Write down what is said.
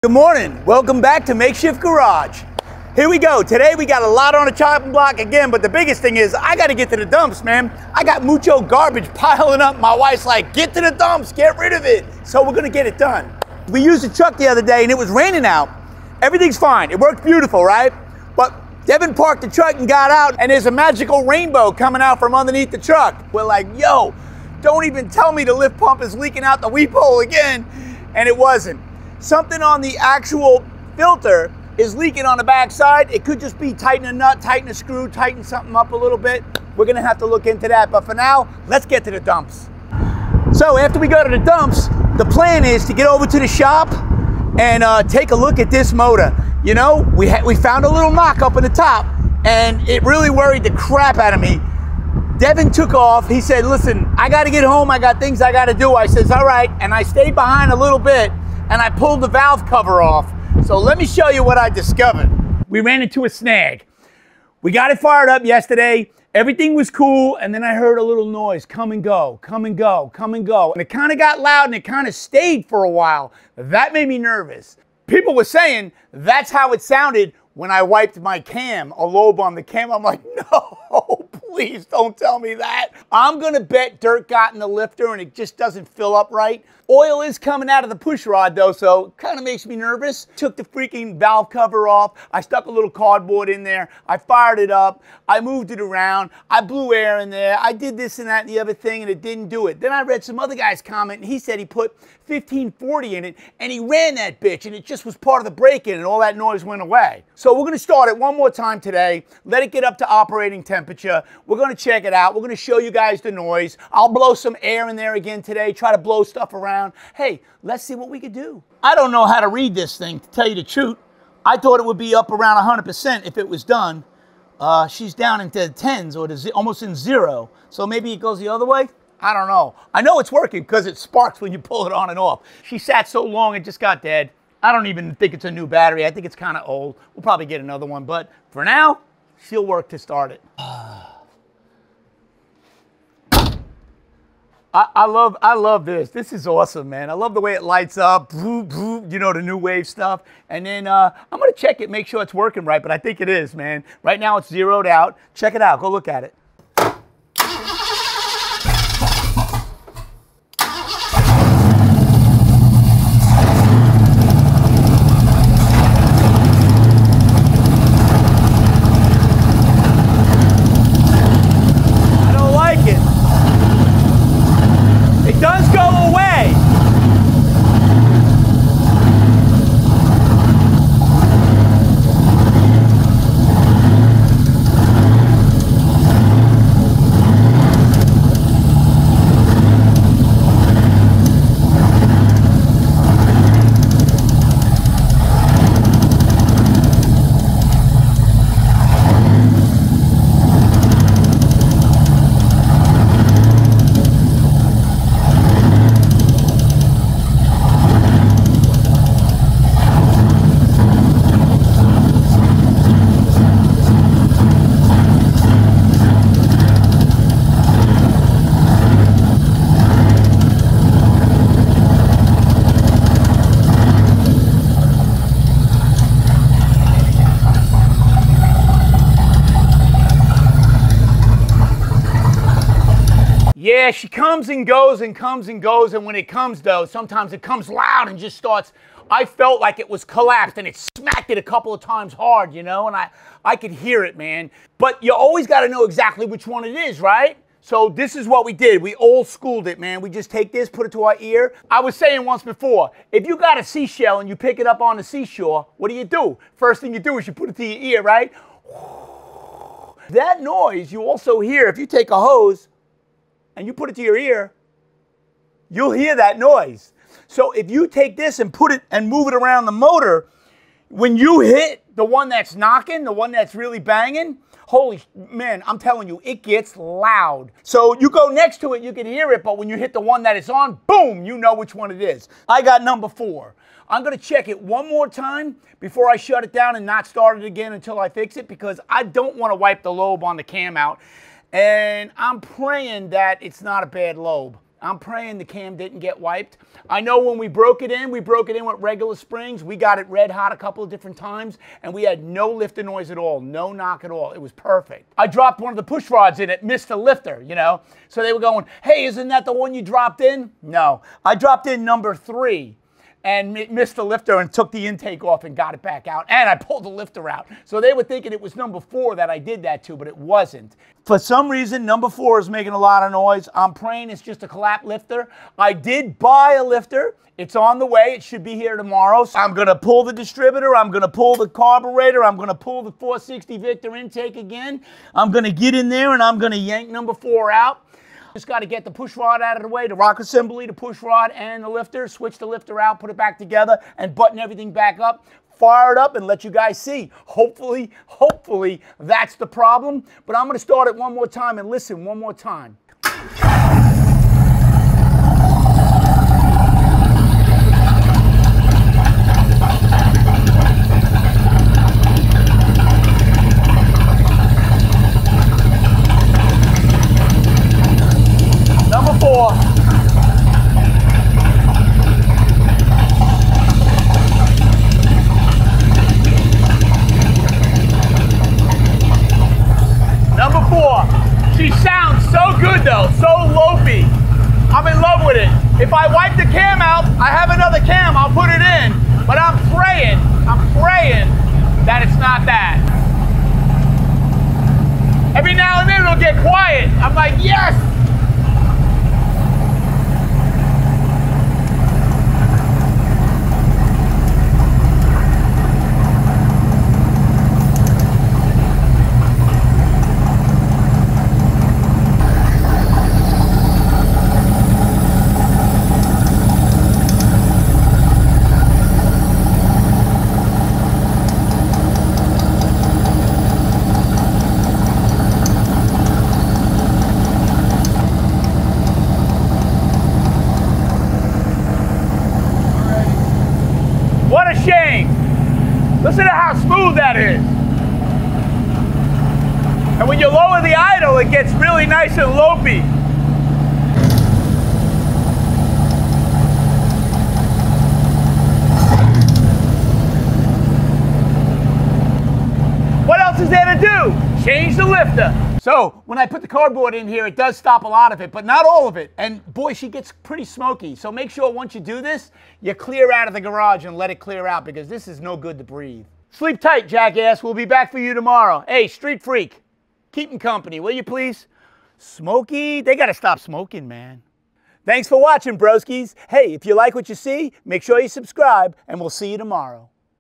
Good morning. Welcome back to Makeshift Garage. Here we go. Today we got a lot on the chopping block again, but the biggest thing is I got to get to the dumps, man. I got mucho garbage piling up. My wife's like, get to the dumps, get rid of it. So we're going to get it done. We used the truck the other day and it was raining out. Everything's fine. It worked beautiful, right? But Devin parked the truck and got out and there's a magical rainbow coming out from underneath the truck. We're like, yo, don't even tell me the lift pump is leaking out the weep hole again. And it wasn't. Something on the actual filter is leaking on the back side. It could just be tighten a nut, tighten a screw, tighten something up a little bit. We're gonna have to look into that. But for now, let's get to the dumps. So after we go to the dumps, the plan is to get over to the shop and take a look at this motor. You know, we found a little knock up in the top and it really worried the crap out of me. Devin took off. He said, listen, I gotta get home. I got things I gotta do. I says, all right. And I stayed behind a little bit and I pulled the valve cover off. So let me show you what I discovered. We ran into a snag. We got it fired up yesterday. Everything was cool. And then I heard a little noise, come and go, come and go, come and go. And it kind of got loud and it kind of stayed for a while. That made me nervous. People were saying that's how it sounded when I wiped my cam, a lobe on the cam. I'm like, no, please don't tell me that. I'm gonna bet dirt got in the lifter and it just doesn't fill up right. Oil is coming out of the push rod though, so it kind of makes me nervous. Took the freaking valve cover off. I stuck a little cardboard in there. I fired it up. I moved it around. I blew air in there. I did this and that and the other thing and it didn't do it. Then I read some other guy's comment and he said he put 1540 in it and he ran that bitch and it just was part of the break-in and all that noise went away. So we're gonna start it one more time today. Let it get up to operating temperature. We're gonna check it out. We're gonna show you guys the noise. I'll blow some air in there again today, try to blow stuff around. Hey, let's see what we could do. I don't know how to read this thing, to tell you the truth. I thought it would be up around 100% if it was done. She's down into the tens or almost in zero. So maybe it goes the other way. I don't know. I know it's working because it sparks when you pull it on and off. She sat so long it just got dead. I don't even think it's a new battery. I think it's kind of old. We'll probably get another one, but for now, she'll work to start it. I love this. This is awesome, man. I love the way it lights up, you know, the new wave stuff. And then I'm gonna check it, make sure it's working right, but I think it is, man. Right now it's zeroed out. Check it out, go look at it. Yeah, she comes and goes and comes and goes, and when it comes though, sometimes it comes loud and just starts. I felt like it was collapsed and it smacked it a couple of times hard, you know, and I could hear it, man. But you always got to know exactly which one it is, right? So this is what we did. We old schooled it, man. We just take this, put it to our ear. I was saying once before, if you got a seashell and you pick it up on the seashore, what do? First thing you do is you put it to your ear, right? That noise you also hear if you take a hose and you put it to your ear, you'll hear that noise. So if you take this and put it and move it around the motor, when you hit the one that's knocking, the one that's really banging, holy man, I'm telling you, it gets loud. So you go next to it, you can hear it, but when you hit the one that it's on, boom, you know which one it is. I got number 4. I'm gonna check it one more time before I shut it down and not start it again until I fix it, because I don't want to wipe the lobe on the cam out. And I'm praying that it's not a bad lobe. I'm praying the cam didn't get wiped. I know when we broke it in with regular springs. We got it red hot a couple of different times, and we had no lifter noise at all, no knock at all. It was perfect. I dropped one of the push rods in it, missed the lifter, you know? So they were going, hey, isn't that the one you dropped in? No, I dropped in number 3. And missed the lifter and took the intake off and got it back out. And I pulled the lifter out. So they were thinking it was number 4 that I did that to, but it wasn't. For some reason, number 4 is making a lot of noise. I'm praying it's just a collapsed lifter. I did buy a lifter. It's on the way. It should be here tomorrow. So I'm going to pull the distributor. I'm going to pull the carburetor. I'm going to pull the 460 Victor intake again. I'm going to get in there and I'm going to yank number 4 out. Just got to get the push rod out of the way, the rock assembly, the push rod, and the lifter. Switch the lifter out, put it back together, and button everything back up. Fire it up and let you guys see. Hopefully that's the problem. But I'm going to start it one more time and listen one more time. Number 4. Number 4. She sounds so good though, so low-y. I'm in love with it. If I wipe the cam out, I have another cam, I'll put it in. But I'm praying that it's not that. Every now and then it'll get quiet. I'm like, yes! What a shame. Listen to how smooth that is. And when you lower the idle, it gets really nice and lopey. What else is there to do? Change the lifter. So when I put the cardboard in here, it does stop a lot of it, but not all of it. And boy, she gets pretty smoky. So make sure once you do this, you clear out of the garage and let it clear out because this is no good to breathe. Sleep tight, jackass. We'll be back for you tomorrow. Hey, street freak, keep them company, will you please? Smokey, they got to stop smoking, man. Thanks for watching, broskies. Hey, if you like what you see, make sure you subscribe, and we'll see you tomorrow.